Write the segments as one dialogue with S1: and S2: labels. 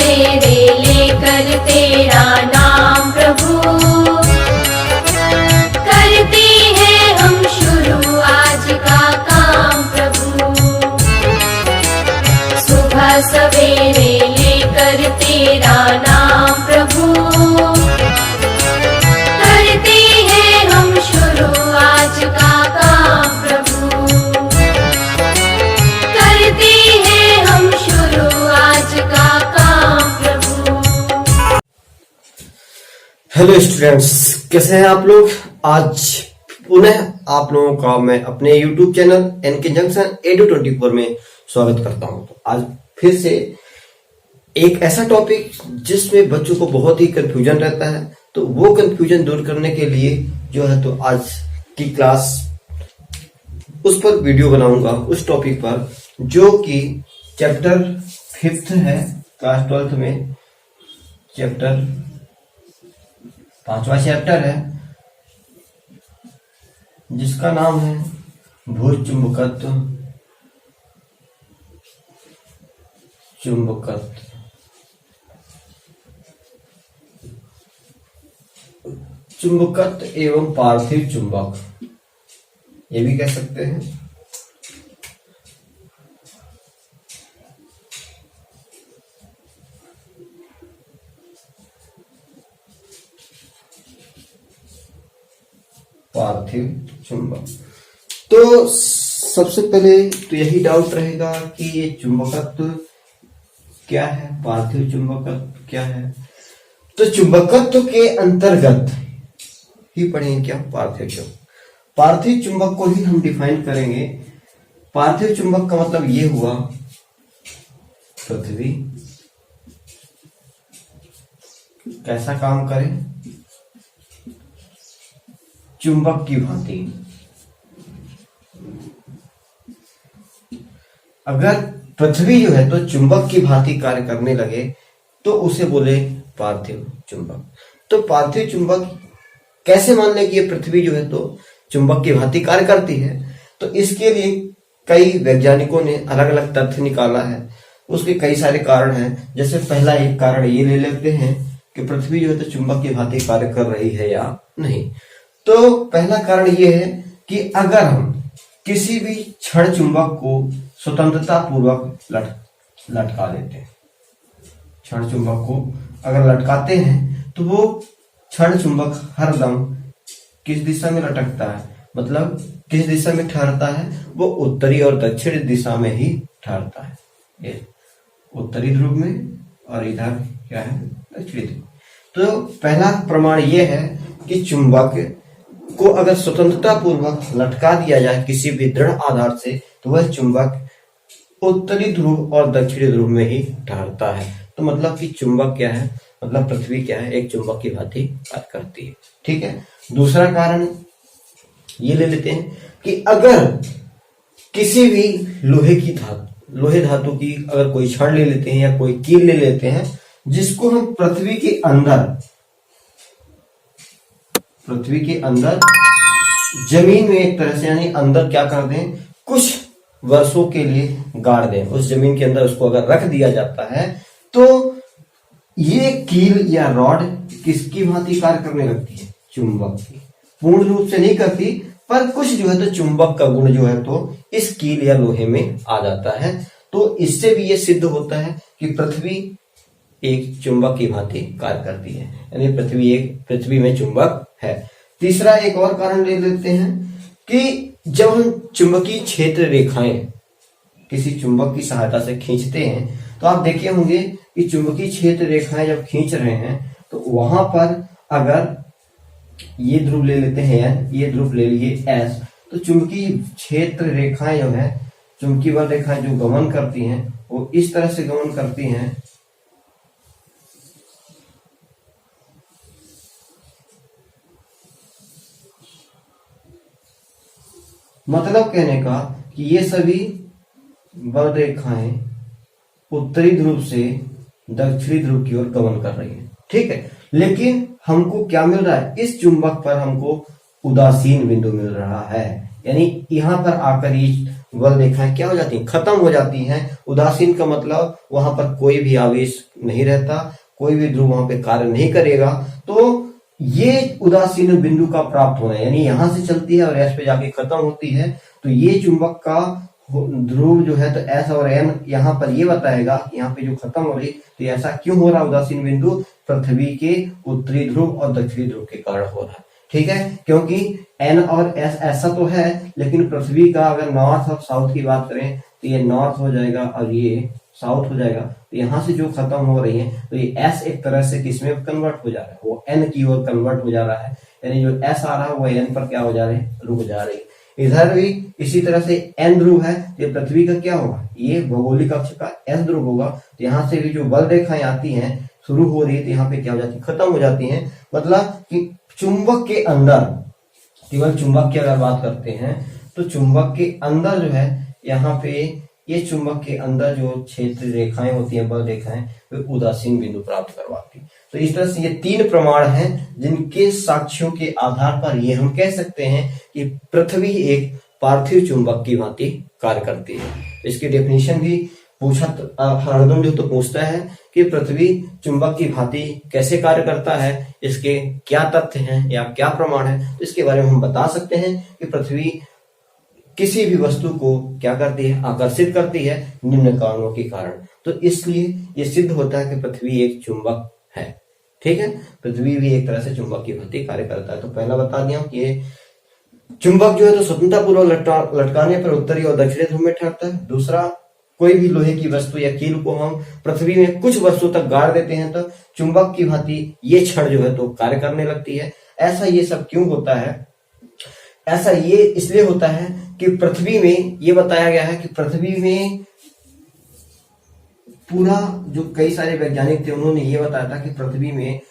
S1: सवेरे लेकर तेरा नाम प्रभु, करते हैं हम शुरू आज का काम प्रभु। सुबह सवेरे लेकर तेरा नाम प्रभु, करते हैं हम शुरू आज का काम प्रभु, करते हैं हम शुरू आज का काम प्रभु।
S2: हेलो स्टूडेंट्स, कैसे हैं आप लोग। आज पुनः आप लोगों का मैं अपने YouTube चैनल एनके जंक्शन एडु24 में स्वागत करता हूं। तो आज फिर से एक ऐसा टॉपिक जिसमें बच्चों को बहुत ही कंफ्यूजन रहता है, तो वो कंफ्यूजन दूर करने के लिए जो है तो आज की क्लास उस पर वीडियो बनाऊंगा, उस टॉपिक पर, जो कि चैप्टर 5th है क्लास 12th में। चैप्टर 5वां चैप्टर है जिसका नाम है भूचुंबकत्व। चुंबकत्व, चुंबकत्व एवं पार्थिव चुंबक, ये भी कह सकते हैं। पार्थिव चुंबक। तो सबसे पहले तो यही डाउट रहेगा कि ये चुंबकत्व क्या है, पार्थिव चुंबकत्व क्या है। तो चुंबकत्व के अंतर्गत ही पढ़ेंगे क्या, पार्थिव चुंबक। पार्थिव चुंबक को ही हम डिफाइन करेंगे। पार्थिव चुंबक का मतलब ये हुआ पृथ्वी कैसा काम करे, चुंबक की भांति। अगर पृथ्वी जो है तो चुंबक की भांति कार्य करने लगे तो उसे बोले पार्थिव चुंबक। तो पार्थिव चुंबक कैसे मान ले कि ये पृथ्वी जो है तो चुंबक की भांति कार्य करती है। तो इसके लिए कई वैज्ञानिकों ने अलग अलग तथ्य निकाला है। उसके कई सारे कारण हैं। जैसे पहला एक कारण ये ले लेते हैं कि पृथ्वी जो है तो चुंबक की भांति कार्य कर रही है या नहीं। तो पहला कारण ये है कि अगर हम किसी भी क्षण चुंबक को स्वतंत्रता पूर्वक लटका देते हैं, क्षण चुंबक को अगर लटकाते हैं तो वो क्षण चुंबक हरदम किस दिशा में लटकता है, मतलब किस दिशा में ठहरता है, वो उत्तरी और दक्षिणी दिशा में ही ठहरता है। ये उत्तरी ध्रुव में और इधर क्या है, दक्षिणी ध्रुव। तो पहला प्रमाण ये है कि चुंबक को अगर स्वतंत्रता पूर्वक लटका दिया जाए किसी भी दृढ़ आधार से तो वह चुंबक उत्तरी ध्रुव और दक्षिणी ध्रुव में ही ठहरता है। तो मतलब कि चुंबक क्या है, मतलब पृथ्वी क्या है, एक चुंबक की भांति कार्य करती है। ठीक है। दूसरा कारण ये ले लेते हैं कि अगर किसी भी लोहे धातु की अगर कोई छड़ ले लेते हैं या कोई कील ले लेते हैं, जिसको हम पृथ्वी के अंदर जमीन में एक तरह से यानी अंदर क्या कर दें, कुछ वर्षों के लिए गाड़ दें, उस जमीन के अंदर उसको अगर रख दिया जाता है तो ये कील या रॉड किसकी भांति कार्य करने लगती है, चुंबक की। पूर्ण रूप से नहीं करती, पर कुछ जो है तो चुंबक का गुण जो है तो इस कील या लोहे में आ जाता है। तो इससे भी ये सिद्ध होता है कि पृथ्वी एक चुंबक की भांति कार्य करती है, यानी पृथ्वी में चुंबक है। तीसरा एक और कारण ले लेते हैं कि जब हम चुंबकीय क्षेत्र रेखाएं किसी चुंबक की सहायता से खींचते हैं तो आप देखे होंगे कि चुंबकीय क्षेत्र रेखाएं जब खींच रहे हैं तो वहां पर अगर ये ध्रुव ले लेते हैं, ये ध्रुव ले लिए एस, तो चुंबकीय क्षेत्र रेखाएं जो है, चुंबकीय बल रेखाएं जो गमन करती हैं वो इस तरह से गमन करती हैं मतलब कहने का कि ये सभी बल रेखाएं उत्तरी ध्रुव से दक्षिणी ध्रुव की ओर गमन कर रही है। ठीक है। लेकिन हमको क्या मिल रहा है, इस चुंबक पर हमको उदासीन बिंदु मिल रहा है। यानी यहाँ पर आकर ये बल रेखाएं क्या हो जाती हैं, खत्म हो जाती हैं। उदासीन का मतलब वहां पर कोई भी आवेश नहीं रहता, कोई भी ध्रुव वहां पे कार्य नहीं करेगा। तो ये उदासीन बिंदु का प्राप्त होना है, यानी यहां से चलती है और एस पे जाके खत्म होती है। तो ये चुंबक का ध्रुव जो है तो एस और एन यहाँ पर ये बताएगा यहाँ पे जो खत्म हो रही, तो ऐसा क्यों हो रहा उदासीन बिंदु, पृथ्वी के उत्तरी ध्रुव और दक्षिणी ध्रुव के कारण हो रहा है। ठीक है, क्योंकि एन और एस ऐसा तो है, लेकिन पृथ्वी का अगर नॉर्थ और साउथ की बात करें तो ये नॉर्थ हो जाएगा और ये साउथ हो जाएगा। तो यहाँ से जो खत्म हो रही है तो ये एस एक तरह से किसमें कन्वर्ट हो जा रहा है, वो एन की ओर कन्वर्ट हो जा रहा है। यानी जो एस आ रहा है वो एन पर क्या हो जा रही है, रुक जा रही है। इधर भी इसी तरह से एन ध्रुव है, ये पृथ्वी का क्या होगा, ये भौगोलिक अक्ष का एस ध्रुव होगा। तो यहाँ से भी जो बल रेखाएं आती हैं शुरू हो रही है तो यहाँ पे क्या हो जाती है, खत्म हो जाती हैं। मतलब कि चुंबक के अंदर, केवल चुंबक की अगर बात करते हैं तो चुंबक के अंदर जो है यहाँ पे ये चुंबक के अंदर जो क्षेत्र रेखाएं होती हैं, बल रेखाएं, वे उदासीन बिंदु प्राप्त करवाती। तो इस तरह से ये 3 प्रमाण हैं जिनके साक्ष्यों के आधार पर ये हम कह सकते हैं कि पृथ्वी एक पार्थिव चुंबक की भांति कार्य करती है। इसकी डेफिनेशन भी पूछा हरदम जो तो पूछता है कि पृथ्वी चुंबक की भांति कैसे कार्य करता है, इसके क्या तथ्य हैं या क्या प्रमाण है। तो इसके बारे में हम बता सकते हैं कि पृथ्वी किसी भी वस्तु को क्या करती है, आकर्षित करती है निम्न कारणों के कारण। तो इसलिए ये सिद्ध होता है कि पृथ्वी एक चुंबक है। ठीक है, पृथ्वी भी एक तरह से चुंबक की भांति कार्य करता है। तो पहला बता दिया कि ये चुंबक जो है तो स्वतंत्रता पूर्वक लटकाने पर उत्तरी और दक्षिणी ध्रुव में ठहरता है। दूसरा, कोई भी लोहे की वस्तु या कील को हम पृथ्वी में कुछ वर्षों तक गाड़ देते हैं तो चुंबक की भांति ये क्षण जो है तो कार्य करने लगती है। ऐसा ये सब क्यों होता है, ऐसा ये इसलिए होता है कि पृथ्वी में ये बताया गया है कि पृथ्वी में पूरा, जो कई सारे वैज्ञानिक थे उन्होंने ये बताया था कि पृथ्वी में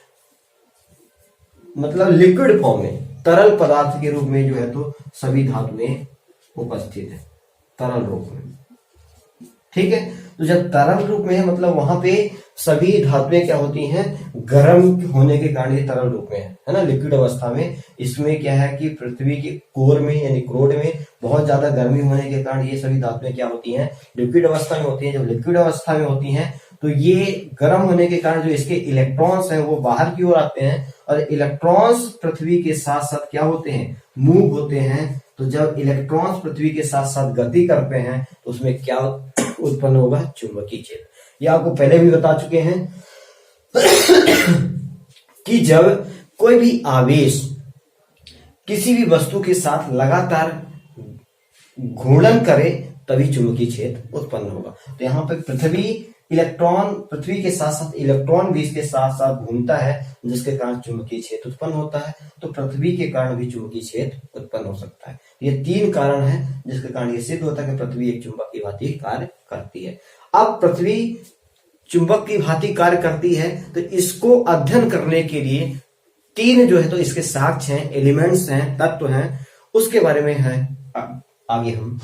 S2: मतलब लिक्विड फॉर्म में, तरल पदार्थ के रूप में जो है तो सभी धातुएं उपस्थित है, तरल रूप में। ठीक है, तो जब तरल रूप में है मतलब वहां पे सभी धातुएं क्या होती हैं, गर्म होने के कारण ये तरल रूप में है ना, लिक्विड अवस्था में। इसमें क्या है कि पृथ्वी के कोर में यानी क्रोड में बहुत ज्यादा गर्मी होने के कारण ये सभी धातुएं क्या होती हैं, लिक्विड अवस्था में होती हैं। जब लिक्विड अवस्था में होती हैं तो ये गर्म होने के कारण जो इसके इलेक्ट्रॉन्स हैं वो बाहर की ओर आते हैं, और इलेक्ट्रॉन्स पृथ्वी के साथ साथ क्या होते हैं, मूव होते हैं। तो जब इलेक्ट्रॉन्स पृथ्वी के साथ साथ गति करते हैं तो उसमें क्या उत्पन्न होगा, चुंबकीय क्षेत्र। ये आपको पहले भी बता चुके हैं कि जब कोई भी आवेश किसी भी वस्तु के साथ लगातार घूर्णन करे तभी चुंबकीय क्षेत्र उत्पन्न होगा। तो यहाँ पे पृथ्वी के साथ साथ इलेक्ट्रॉन भी इसके साथ साथ घूमता है, जिसके कारण चुंबकीय क्षेत्र उत्पन्न होता है। तो पृथ्वी के कारण भी चुंबकीय क्षेत्र उत्पन्न हो सकता है। ये 3 कारण हैं जिसके कारण ये सिद्ध होता है कि पृथ्वी एक चुंबक की भांति कार्य करती है। अब पृथ्वी चुंबक की भांति कार्य करती है तो इसको अध्ययन करने के लिए 3 जो है तो इसके साक्ष्य हैं, एलिमेंट्स हैं, तत्व हैं, उसके बारे में है आगे हम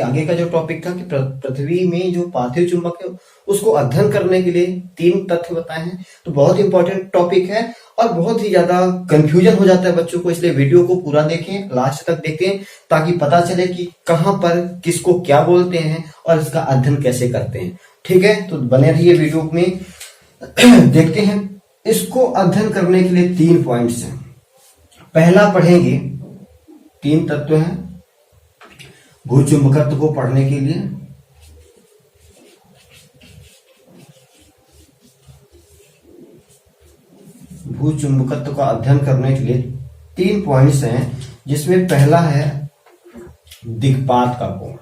S2: आगे का जो टॉपिक था कि पृथ्वी में जो पार्थिव चुंबक है उसको अध्ययन करने के लिए 3 तथ्य बताए हैं। तो बहुत इंपॉर्टेंट टॉपिक है और बहुत ही ज्यादा कंफ्यूजन हो जाता है बच्चों को, इसलिए वीडियो को पूरा देखें, लास्ट तक देखें, ताकि पता चले कि कहां पर किसको क्या बोलते हैं और इसका अध्ययन कैसे करते हैं। ठीक है, तो बने रहिए वीडियो में। देखते हैं, इसको अध्ययन करने के लिए 3 पॉइंट्स हैं। पहला पढ़ेंगे, 3 तत्व हैं भूचुंबकत्व को पढ़ने के लिए। भूचुंबकत्व का अध्ययन करने के लिए 3 पॉइंट्स हैं, जिसमें पहला है दिक्पात का कोण।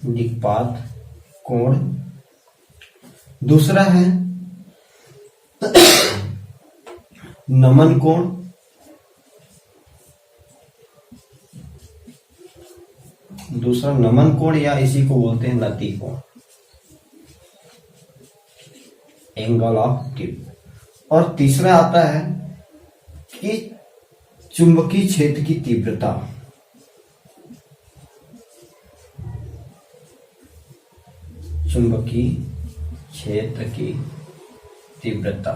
S2: दिक्पात कोण। दूसरा है नमन कोण। दूसरा नमन कोण या इसी को बोलते हैं नति कोण, एंगल ऑफ टिप। और तीसरा आता है कि चुंबकीय क्षेत्र की तीव्रता। चुंबकीय क्षेत्र की तीव्रता।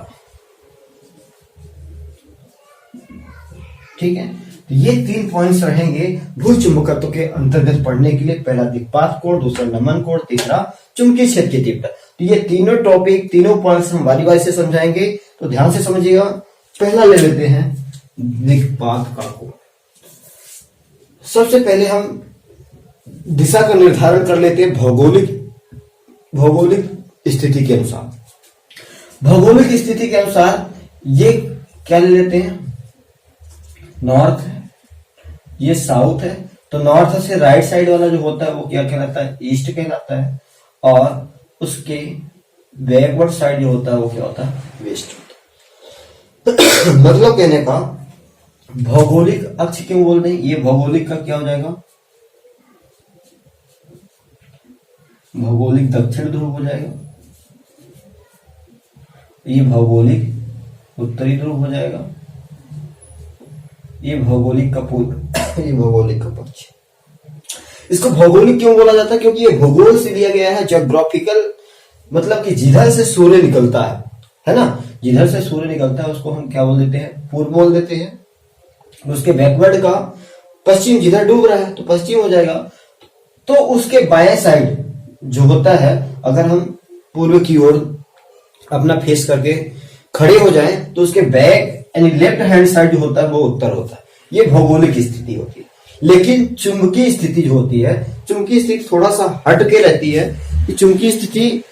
S2: ठीक है, तो ये 3 पॉइंट्स रहेंगे भूचुंबकत्व के अंतर्गत पढ़ने के लिए। पहला दिक्पात कोण, दूसरा नमन कोण, तीसरा चुंबकीय क्षेत्र की तीव्रता। तो ये तीनों टॉपिक, तीनों पॉइंट्स हम बारी बारी से समझाएंगे, तो ध्यान से समझिएगा। पहला ले लेते हैं दिक्पात का कोण। सबसे पहले हम दिशा का निर्धारण कर लेते हैं भौगोलिक स्थिति के अनुसार। भौगोलिक स्थिति के अनुसार ये क्या ले लेते हैं, नॉर्थ है, ये साउथ है। तो नॉर्थ से राइट साइड वाला जो होता है वो क्या कहलाता है, ईस्ट कहलाता है, और उसके बैकवर्ड साइड जो होता है वो क्या होता है, वेस्ट होता है। मतलब कहने का भौगोलिक अक्ष क्यों बोल रहे हैं, ये भौगोलिक का क्या हो जाएगा, भौगोलिक दक्षिण ध्रुव हो जाएगा, ये भौगोलिक उत्तरी ध्रुव हो जाएगा, ये भौगोलिक का पूर्व, ये भौगोलिक का पश्चिम। इसको भौगोलिक क्यों बोला जाता है, क्योंकि ये भूगोल से लिया गया है, ज्योग्राफिकल, मतलब कि जिधर से सूर्य निकलता है ना, जिधर से सूर्य निकलता है उसको हम क्या बोल देते हैं, पूर्व बोल देते हैं। उसके बैकवर्ड का पश्चिम, जिधर डूब रहा है तो पश्चिम हो जाएगा। तो उसके बाएं साइड जो होता है, अगर हम पूर्व की ओर अपना फेस करके खड़े हो जाएं तो उसके बैक यानी लेफ्ट हैंड साइड जो होता है वो उत्तर होता है। ये भौगोलिक स्थिति होती है। लेकिन चुंबकीय स्थिति जो होती है, चुंबकीय स्थिति थोड़ा सा हट के रहती है कि चुंबकीय स्थिति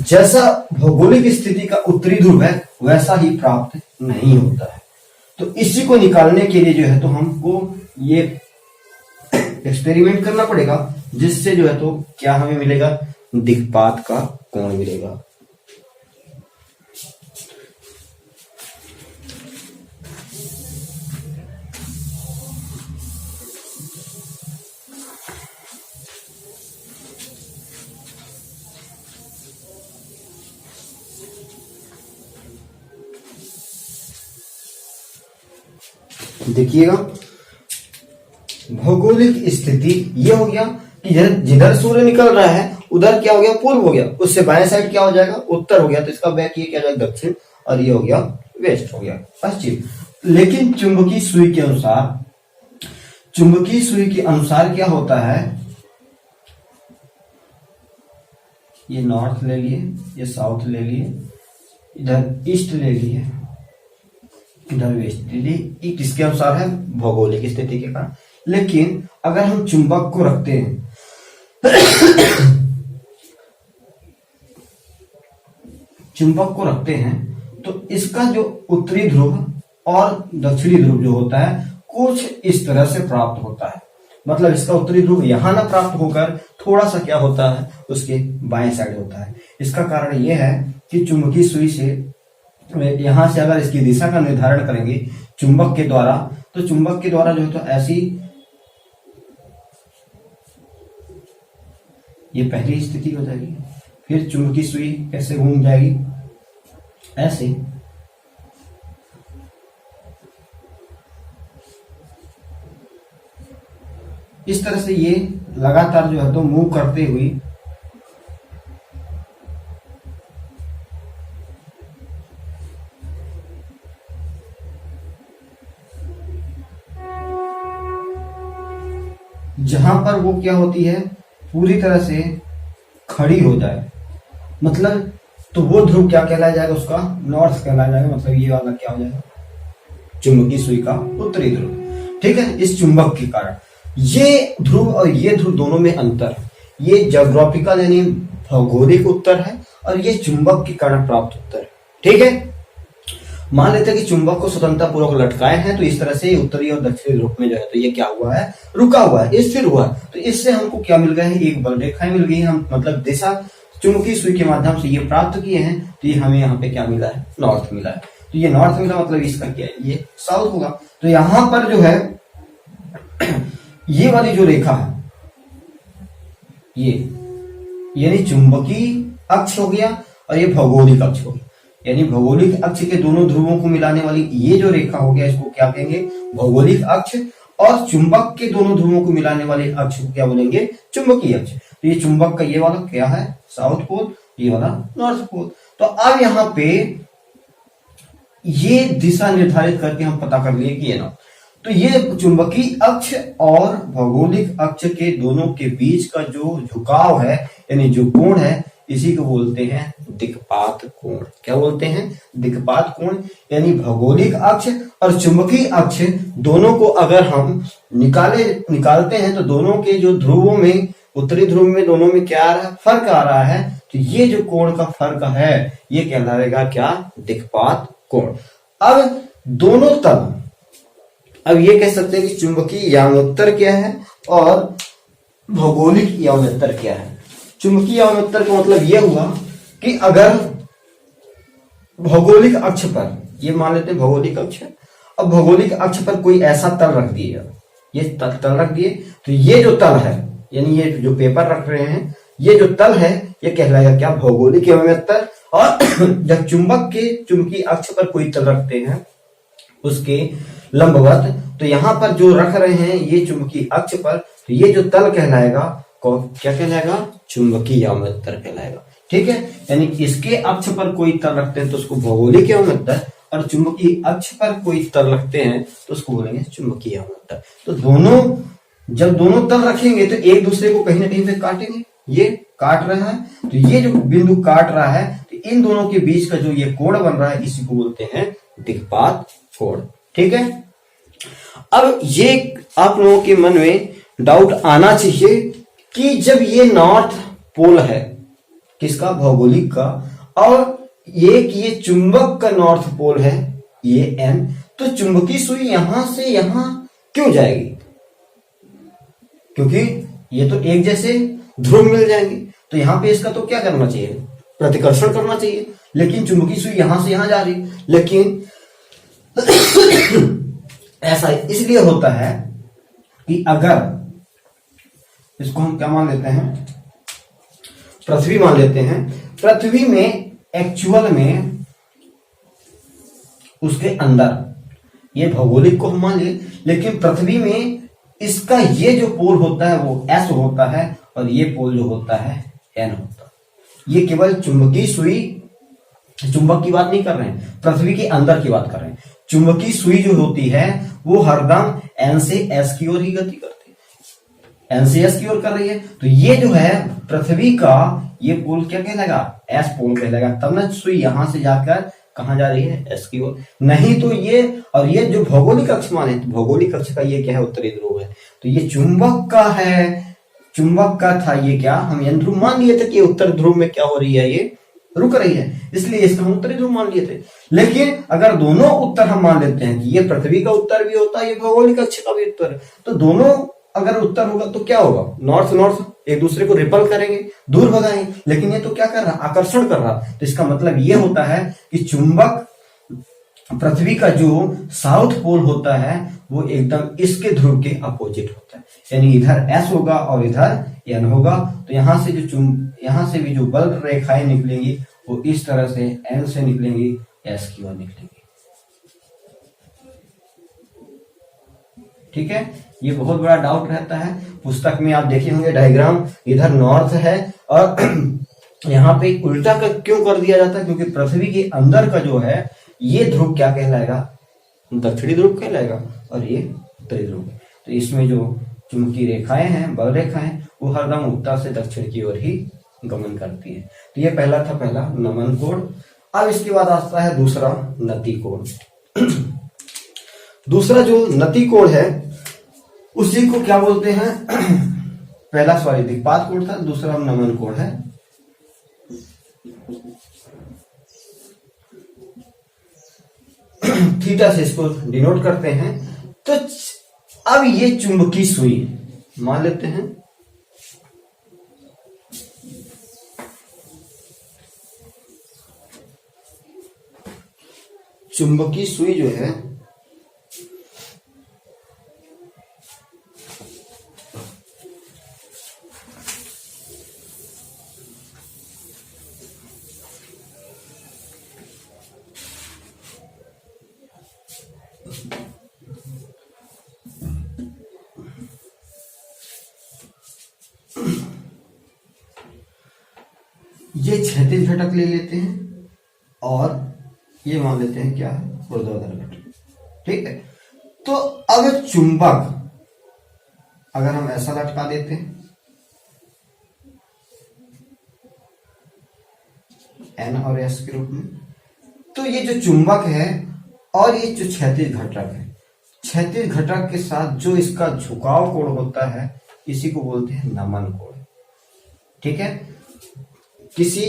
S2: जैसा भौगोलिक स्थिति का उत्तरी ध्रुव है वैसा ही प्राप्त नहीं होता है। तो इसी को निकालने के लिए जो है तो हमको ये एक्सपेरिमेंट करना पड़ेगा, जिससे जो है तो क्या हमें मिलेगा, दिक्पात का कोण मिलेगा। देखिएगा, भौगोलिक स्थिति ये हो गया कि जिधर सूर्य निकल रहा है उधर क्या हो गया, पूर्व हो गया, उससे बाएं साइड क्या हो जाएगा, उत्तर हो गया। तो इसका बैक ये क्या हो जाएगा, दक्षिण, और ये हो गया वेस्ट, हो गया पश्चिम। लेकिन चुंबकीय सुई के अनुसार, चुंबकीय सुई के अनुसार क्या होता है, ये नॉर्थ ले लिए, ये साउथ ले लिए, इधर ईस्ट ले लिए, इधर वेस्ट ले लिए, ये किसके अनुसार है, भौगोलिक स्थिति के कारण। लेकिन अगर हम चुंबक को रखते हैं चुंबक को रखते हैं तो इसका जो उत्तरी ध्रुव और दक्षिणी ध्रुव जो होता है कुछ इस तरह से प्राप्त होता है। मतलब इसका उत्तरी ध्रुव यहां ना प्राप्त होकर थोड़ा सा क्या होता है, उसके बाएं साइड होता है। इसका कारण यह है कि चुंबकीय सुई से यहां से अगर इसकी दिशा का निर्धारण करेंगे चुंबक के द्वारा, तो चुंबक के द्वारा जो है तो ऐसी, ये पहली स्थिति हो जाएगी। फिर चुंबकीय सुई कैसे घूम जाएगी, ऐसे, इस तरह से ये लगातार जो है तो मूव करते हुए जहां पर वो क्या होती है, पूरी तरह से खड़ी हो जाए, मतलब तो वो ध्रुव क्या कहलाया जाएगा, उसका नॉर्थ कहलाया जाएगा। मतलब ये वाला क्या हो जाएगा, चुंबकीय सुई का उत्तरी ध्रुव। ठीक है, इस चुंबक के कारण ये ध्रुव और ये ध्रुव दोनों में अंतर है। ये ज्योग्राफिकल यानी भौगोलिक उत्तर है और ये चुंबक के कारण प्राप्त उत्तर है। ठीक है, मान लेते हैं कि चुंबक को स्वतंत्रता पूर्वक लटकाए हैं, तो इस तरह से उत्तरी और दक्षिणी ध्रुव में जो है तो ये क्या हुआ है, रुका हुआ है, स्थिर हुआ है। तो इससे हमको क्या मिल गया है, एक बल रेखाएं मिल गई है। हम मतलब दिशा चुंबकीय सुई के माध्यम से ये प्राप्त किए हैं, तो ये हमें यहाँ पे क्या मिला है, नॉर्थ मिला है। तो ये नॉर्थ मिला, मतलब इसका क्या है, ये साउथ होगा। तो यहां पर जो है ये वाली जो रेखा है, ये यानी चुंबकीय अक्ष हो गया और ये भौगोलिक अक्ष हो गया। यानी भौगोलिक अक्ष के दोनों ध्रुवों को मिलाने वाली ये जो रेखा हो गया, इसको क्या कहेंगे, भौगोलिक अक्ष। और चुंबक के दोनों ध्रुवों को मिलाने वाले अक्ष को क्या बोलेंगे? चुंबकीय अक्ष। तो ये चुंबक का ये वाला क्या है? साउथ पोल, ये वाला नॉर्थ पोल। तो अब यहाँ पे ये दिशा निर्धारित करके हम पता कर लिए कि ये ना, तो ये चुंबकीय अक्ष और भौगोलिक अक्ष के दोनों के बीच का जो झुकाव है, यानी जो कोण है, इसी को बोलते हैं दिक्पात कोण। क्या बोलते हैं? दिक्पात कोण। यानी भौगोलिक अक्ष और चुंबकीय अक्ष दोनों को अगर हम निकालते हैं तो दोनों के जो ध्रुवों में, उत्तरी ध्रुव में दोनों में क्या आ रहा है? फर्क आ रहा है। तो ये जो कोण का फर्क है ये कहलाएगा क्या? दिक्पात कोण। अब दोनों तल, अब ये कह सकते हैं कि चुंबकीय यानोत्तर क्या है और भौगोलिक यानोत्तर क्या है। चुंबकीय यानोत्तर का मतलब यह हुआ कि अगर भौगोलिक अक्ष पर, ये मान लेते हैं भौगोलिक अक्ष है, अब भौगोलिक अक्ष पर कोई ऐसा तल रख दिए, ये तल रख दिए, तो ये जो तल है, यानी ये जो पेपर रख रहे हैं, ये जो तल है ये कहलाएगा क्या? भौगोलिक यानोत्तर। और जब चुंबक के चुंबकीय अक्ष पर कोई तल रखते हैं उसके लंबवत, तो यहां पर जो रख रहे हैं ये चुंबकीय अक्ष पर, तो ये जो तल कहलाएगा क्या कहलाएगा? चुंबकीय यानोत्तर कहलाएगा। ठीक है, यानी इसके अक्ष पर कोई तल रखते हैं तो उसको भौगोलिक यानोत्तर, और चुंबकीय अक्ष पर कोई तल रखते हैं तो उसको बोलेंगे चुंबकीय यानोत्तर। तो दोनों, जब दोनों तल रखेंगे तो एक दूसरे को कहीं ना कहीं पे काटेंगे। ये काट रहा है, तो ये जो बिंदु काट रहा है, तो इन दोनों के बीच का जो ये कोण बन रहा है इसी को बोलते हैं दिक्पात कोण। ठीक है, अब ये आप लोगों के मन में डाउट आना चाहिए कि जब ये नॉर्थ पोल है किसका? भौगोलिक का, और ये चुंबक का नॉर्थ पोल है ये एन, तो चुंबकीय सुई यहां से यहां क्यों जाएगी? क्योंकि ये तो एक जैसे ध्रुव मिल जाएंगे, तो यहां पे इसका तो क्या करना चाहिए? प्रतिकर्षण करना चाहिए। लेकिन चुंबकीय सुई यहां से यहां जा रही, लेकिन ऐसा इसलिए होता है कि अगर इसको हम क्या मान लेते हैं? पृथ्वी मान लेते हैं। पृथ्वी में एक्चुअल में उसके अंदर, ये भौगोलिक को हम मान लिए, लेकिन पृथ्वी में इसका ये जो पोल होता है वो एस होता है और ये पोल जो होता है एन होता है। ये केवल चुंबकीय सुई, चुंबक की बात नहीं कर रहे हैं, पृथ्वी के अंदर की बात कर रहे हैं। चुंबकीय सुई जो होती है वो हरदम एन से एस की ओर ही गति करती है, एन से एस की ओर कर रही है। तो ये जो है पृथ्वी का ये पोल क्या कहलाएगा? एस पोल कहलाएगा। तब ना सुई यहां से जाकर कहां जा रही है? एस की ओर। नहीं तो ये, और ये जो भौगोलिक अक्ष माने, तो भौगोलिक अक्ष का ये क्या है? उत्तरी ध्रुव है। तो ये चुंबक का है, चुंबक का था ये क्या? हम ये ध्रुव मान लिए थे कि उत्तर ध्रुव में क्या हो रही है? ये रुक रही है, इसलिए इसका हम उत्तरी ध्रुव मान लिए थे। लेकिन अगर दोनों उत्तर हम मान लेते हैं कि ये पृथ्वी का उत्तर भी होता है, ये भौगोलिक अक्ष का भी उत्तर है, तो दोनों अगर उत्तर होगा तो क्या होगा? नॉर्थ नॉर्थ एक दूसरे को रिपल करेंगे, दूर भगाएंगे। लेकिन ये तो क्या कर रहा? आकर्षण कर रहा। तो इसका मतलब ये होता है कि चुंबक, पृथ्वी का जो साउथ पोल होता है वो एकदम इसके ध्रुव के अपोजिट होता है, यानी इधर एस होगा और इधर एन होगा। तो यहां से जो यहां से भी जो बल रेखाएं निकलेंगी वो इस तरह से एन से निकलेंगी, एस की ओर निकलेंगी। ठीक है, ये बहुत बड़ा डाउट रहता है। पुस्तक में आप देखे होंगे डायग्राम, इधर नॉर्थ है और यहाँ पे उल्टा का क्यों कर दिया जाता है? क्योंकि पृथ्वी के अंदर का जो है ये ध्रुव क्या कहलाएगा? दक्षिणी ध्रुव कहलाएगा, और ये उत्तरी ध्रुव। तो इसमें जो चुंबकीय रेखाएं हैं, बल रेखाएं, वो हरदम उत्तर से दक्षिण की ओर ही गमन करती है। तो ये पहला था, पहला नमन कोण। अब इसके बाद आता है दूसरा, नति कोण। दूसरा जो नति कोण है उसी को क्या बोलते हैं? पहला सॉरी दिक्पात कोण था, दूसरा नमन कोण है। थीटा से इसको डिनोट करते हैं। तो अब ये चुंबकीय सुई मान लेते हैं, चुंबकीय सुई जो है ये क्षैतिज घटक ले लेते हैं और ये मान लेते हैं क्या है, ऊर्ध्वाधर घटक। ठीक है, तो अब चुंबक अगर हम ऐसा लटका देते हैं एन और एस के रूप में, तो ये जो चुंबक है और ये जो क्षैतिज घटक है, क्षैतिज घटक के साथ जो इसका झुकाव कोण होता है इसी को बोलते हैं नमन कोण। ठीक है, किसी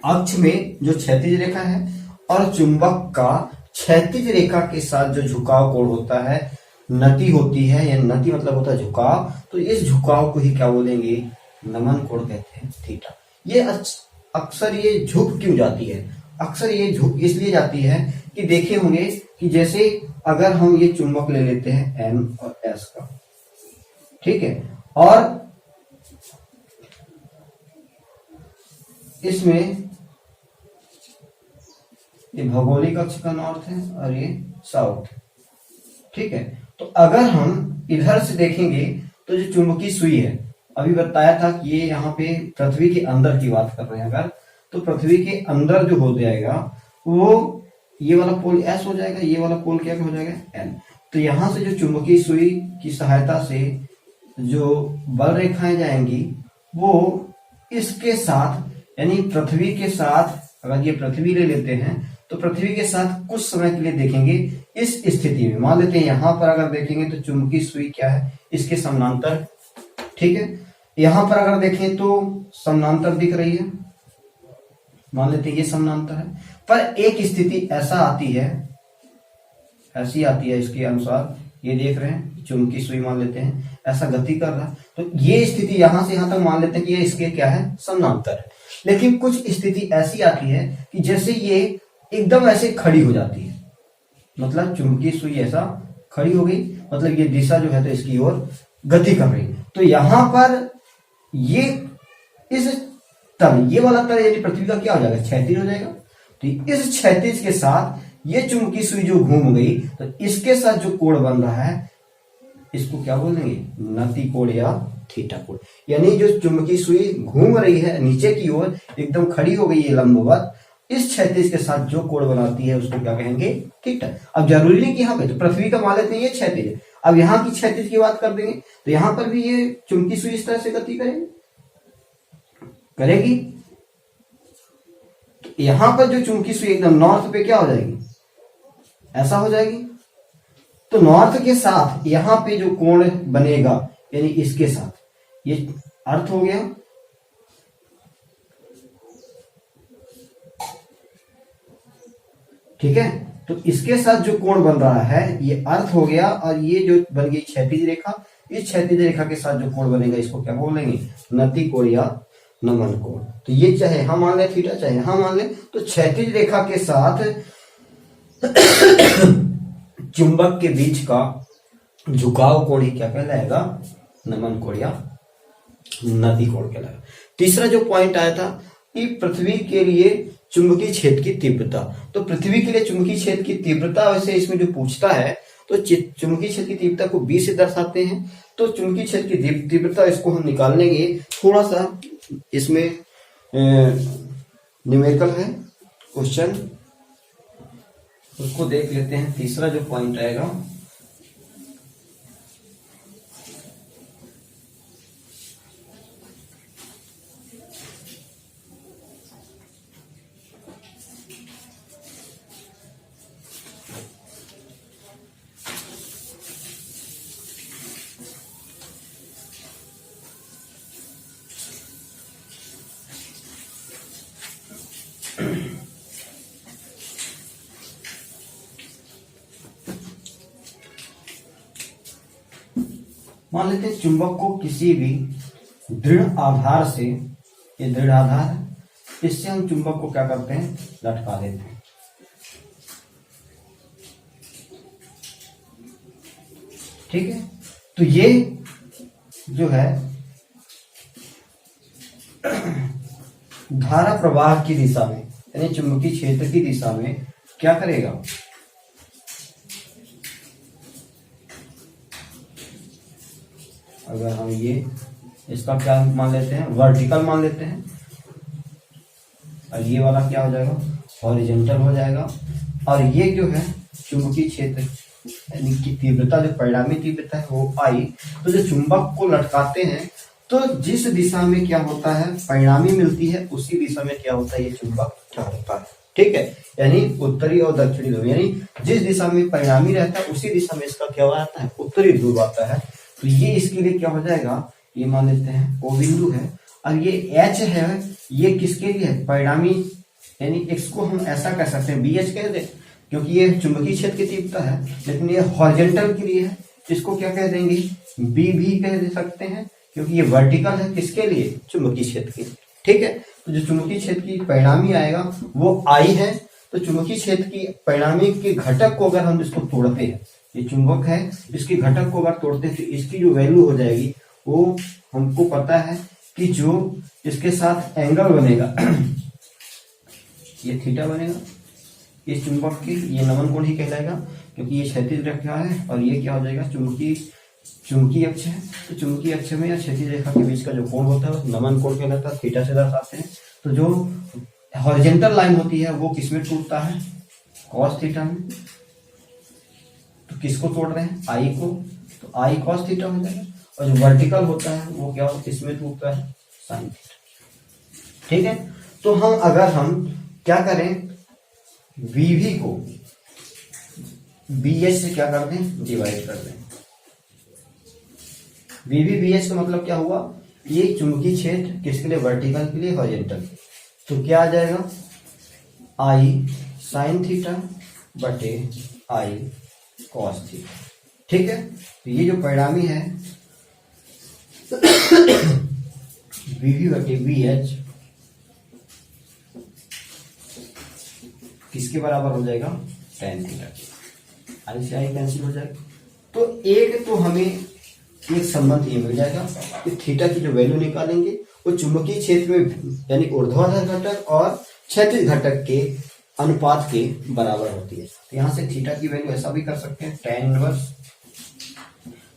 S2: अक्ष में जो क्षैतिज रेखा है और चुंबक का क्षैतिज रेखा के साथ जो झुकाव कोण होता है, नति होती है, या नति मतलब होता है झुकाव, तो इस झुकाव को ही क्या बोलेंगे, नमन कोण कहते हैं, थीटा। ये अक्सर ये झुक क्यों जाती है, अक्सर ये झुक इसलिए जाती है कि देखे होंगे कि जैसे अगर हम ये चुंबक ले लेते हैं एन और एस का, ठीक है, और इसमें ये भौगोलिक अक्ष का नॉर्थ है और ये साउथ, ठीक है, तो अगर हम इधर से देखेंगे तो जो चुंबकीय सुई है, अभी बताया था कि ये यहाँ पे पृथ्वी के अंदर की बात कर रहे हैं अगर, तो पृथ्वी के अंदर जो हो जाएगा वो ये वाला पोल एस हो जाएगा, ये वाला पोल क्या हो जाएगा एन। तो यहां से जो चुंबकीय सुई की सहायता से जो बल रेखाएं जाएंगी वो इसके साथ, यानी पृथ्वी के साथ, अगर ये पृथ्वी ले लेते हैं तो पृथ्वी के साथ कुछ समय के लिए देखेंगे इस स्थिति में, मान लेते हैं यहां पर अगर देखेंगे तो चुंबकीय सुई क्या है, इसके समानांतर, ठीक है, यहां पर अगर देखें तो समानांतर दिख रही है, मान लेते हैं ये समानांतर है, पर एक स्थिति ऐसा आती है, ऐसी आती है इसके अनुसार, ये देख रहे हैं चुंबकीय सुई मान लेते हैं ऐसा गति कर रहा है, तो ये स्थिति यहां से यहां तक मान लेते हैं कि ये इसके क्या है, समानांतर है। लेकिन कुछ स्थिति ऐसी आती है कि जैसे ये एकदम ऐसे खड़ी हो जाती है, मतलब चुंबकीय सुई ऐसा खड़ी हो गई, मतलब ये दिशा जो है तो इसकी ओर गति कर रही, तो यहां पर ये इस तल, ये वाला तल यानी पृथ्वी का क्या हो जाएगा, क्षैतिज हो जाएगा। तो इस क्षैतिज के साथ ये चुंबकीय सुई जो घूम गई, तो इसके साथ जो कोण बन रहा है इसको क्या बोलेंगे, नति कोण या थीटा कोण। यानी जो चुंबकीय सुई घूम रही है नीचे की ओर, एकदम खड़ी हो गई है लंबवत, इस क्षैतिज के साथ जो कोण बनाती है उसको क्या कहेंगे, थीटा। अब जरूरी नहीं कि यहाँ पे तो पृथ्वी का मान लेते हैं ये क्षैतिज है, अब यहाँ की क्षैतिज की बात कर देंगे तो यहाँ पर भी ये चुंबकीय सुई इस तरह से गति करेगी। यहां पर जो चुंबकीय सुई एकदम नॉर्थ पे क्या हो जाएगी, ऐसा हो जाएगी, तो नॉर्थ के साथ यहां पे जो कोण बनेगा यानी इसके साथ, ये अर्थ हो गया, ठीक है, तो इसके साथ जो कोण बन रहा है ये अर्थ हो गया, और ये जो बन गई क्षैतिज रेखा, इस क्षैतिज रेखा के साथ जो कोण बनेगा इसको क्या बोलेंगे, नति कोण या नमन कोण। तो ये चाहे हम मान ले थीटा, चाहे हम मान ले, तो क्षैतिज रेखा के साथ चुंबक के बीच का झुकाव कोण ही क्या कहलाएगा, नमन कोण या नति कोण कहलाएगा। तीसरा जो पॉइंट आया था कि पृथ्वी के लिए चुंबकीय क्षेत्र की तीव्रता, तो पृथ्वी के लिए चुंबकीय क्षेत्र की तीव्रता वैसे इसमें जो पूछता है तो चुंबकीय क्षेत्र की तीव्रता को B से दर्शाते हैं, तो चुंबकीय क्षेत्र की तीव्रता इसको हम निकालने के थोड़ा सा इसमें न्यूमेरिकल है क्वेश्चन, उसको देख लेते हैं। तीसरा जो पॉइंट आएगा, मान लेते हैं चुंबक को किसी भी दृढ़ आधार से, ये दृढ़ आधार है, इससे हम चुंबक को क्या करते हैं, लटका देते हैं, ठीक है। तो ये जो है धारा प्रवाह की दिशा में, यानी चुंबकीय क्षेत्र की दिशा में क्या करेगा, अगर हम ये इसका क्या मान लेते हैं, वर्टिकल मान लेते हैं, और ये वाला क्या हो जाएगा, हॉरिजॉन्टल हो जाएगा। और ये जो है चुंबकीय क्षेत्र यानी कि तीव्रता, जो परिणामी तीव्रता है वो आई। तो जो चुंबक को लटकाते हैं तो जिस दिशा में क्या होता है परिणामी मिलती है, उसी दिशा में क्या होता है, ये चुंबक ठहरता है। ठीक है, यानी उत्तरी और दक्षिणी ध्रुव, यानी जिस दिशा में परिणामी रहता है उसी दिशा में इसका क्या आता है, उत्तरी ध्रुव आता है। तो ये इसके लिए क्या हो जाएगा, ये मान लेते हैं O बिंदु है। और ये H है, ये किसके लिए है, परिणामी, यानी इसको हम ऐसा कह सकते हैं BH कह दें, क्योंकि ये चुंबकीय क्षेत्र की तीव्रता है। लेकिन ये हॉरिजॉन्टल के लिए है, इसको क्या कह देंगे, B भी कह दे सकते हैं, क्योंकि ये वर्टिकल है, किसके लिए, चुंबकीय क्षेत्र के लिए। ठीक है, तो जो चुंबकीय क्षेत्र की परिणामी आएगा वो I है। तो चुंबकीय क्षेत्र की परिणामी के घटक को अगर हम इसको तोड़ते हैं, ये चुंबक है, इसके घटक को अगर तोड़ते हैं तो इसकी जो वैल्यू हो जाएगी वो हमको पता है कि जो इसके साथ एंगल बनेगा ये थीटा बनेगा, इस चुंबक की ये नमन कोण ही कहलाएगा, क्योंकि ये क्षैतिज रेखा है और ये क्या हो जाएगा, चुंबकीय अक्ष है। तो चुंबकीय अक्ष में या क्षैतिज रेखा के बीच का जो कोण होता है नमन कोण कहलाता है, थीटा से दर्शाते हैं। तो जो हॉरिजॉन्टल लाइन होती है वो किसमें टूटता है, कॉस थीटा में। तो किसको तोड़ रहे हैं, आई को, तो आई कॉस थीटा हो जाएगा। और जो वर्टिकल होता है वो क्या होता है, इसमें टूटता है साइन थीटा। ठीक है, तो हम क्या करें, VV को BH से क्या कर दें, डिवाइड कर दें। VV BH का मतलब क्या हुआ, ये चुंबकीय क्षेत्र किसके लिए, वर्टिकल के लिए, हॉरिजॉन्टल। तो क्या आ जाएगा, I साइन थीटा बटे I कॉस थीटा। ठीक है, तो ये जो परिणामी है VV बटे BH किसके बराबर हो जाएगा, tan थीटा के। आई से आई कैंसिल हो जाएगा। तो एक तो हमें एक संबंध ये मिल जाएगा कि थीटा की जो वैल्यू निकालेंगे वो चुंबकीय क्षेत्र में यानी ऊर्ध्वाधर घटक और क्षैतिज घटक के अनुपात के बराबर होती है। तो यहाँ से थीटा की वैल्यू ऐसा भी कर सकते हैं, tan इनवर्स।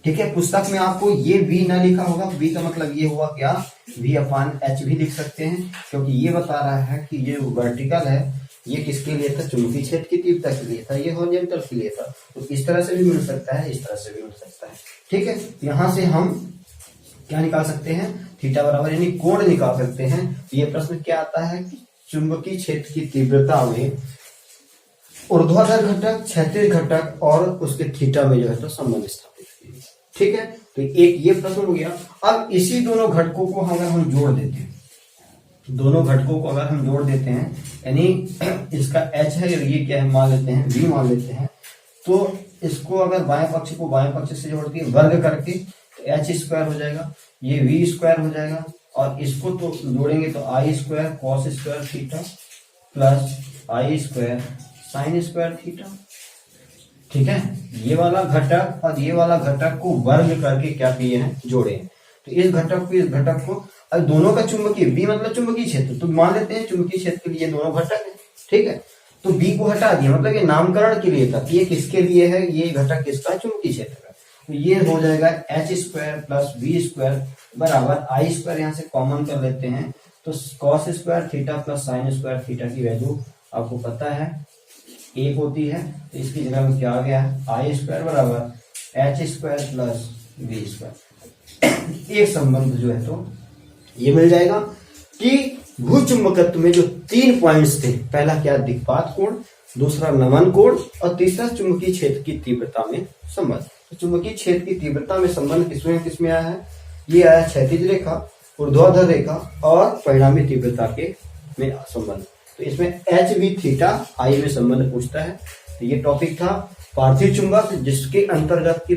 S2: ठीक है, पुस्तक में आपको ये V ना लिखा होगा, V का मतलब ये हुआ क्या, V/H भी लिख सकते हैं, क्योंकि ये बता रहा है कि ये वर्टिकल है, ये किसके लिए था, चुंबकीय क्षेत्र की तीव्रता के लिए था, ये हॉरिजॉन्टल के लिए था। तो इस तरह से भी मिल सकता है, इस तरह से भी मिल सकता है। ठीक है, यहाँ से हम क्या निकाल सकते हैं, थीटा बराबर यानी कोण निकाल सकते हैं। तो ये प्रश्न क्या आता है कि चुंबकीय क्षेत्र की तीव्रता में ऊर्ध्वाधर घटक, क्षैतिज घटक और उसके थीटा में जो है तो संबंध स्थापित कीजिए। ठीक है, तो एक ये प्रश्न हो गया। अब इसी दोनों घटकों को अगर हम जोड़ देते हैं, दोनों घटकों को अगर हम जोड़ देते हैं, यानी इसका H है और ये क्या है मान लेते हैं, V मान लेते हैं। तो इसको अगर बाएं पक्ष को बाएं पक्ष से जोड़ दिए वर्ग करके तो H स्क्वायर हो जाएगा, ये V स्क्वायर हो जाएगा, और इसको तो जोड़ेंगे तो I square cos square theta plus I square sine square theta. ठीक है, ये वाला घटक और ये वाला घटक को वर्ग करके क्या किए हैं, जोड़े हैं। तो इस घटक को इस घटक को, अब दोनों का चुंबकीय, B मतलब चुंबकीय क्षेत्र, तो मान लेते हैं चुंबकीय क्षेत्र के लिए दोनों घटक है। ठीक है, तो B को हटा दिया, मतलब ये नामकरण के लिए था, ये किसके लिए है, ये घटक किसका है, चुंबकीय क्षेत्र का। तो ये हो जाएगा H square plus V square बराबर I स्क्वायर, यहाँ से कॉमन कर लेते हैं तो cos square theta plus sine square theta की वैल्यू आपको पता है 1 होती है। तो इसकी जगह में क्या आ गया, I स्क्वायर बराबर H square plus V square. एक संबंध जो है तो ये मिल जाएगा कि भूचुंबकत्व में जो 3 पॉइंट्स थे, पहला क्या, दिक्पात कोण, दूसरा नमन कोण और तीसरा चुंबकीय क्षेत्र की तीव्रता में संबंध। तो चुंबकीय क्षेत्र की तीव्रता में संबंध किसमें आया है, ये आया क्षैतिज रेखा, ऊर्ध्वाधर रेखा और परिणामी तीव्रता के में संबंध। तो इसमें HV थीटा I में संबंध पूछता है। तो ये टॉपिक था पार्थिव चुंबक, जिसके अंतर्गत की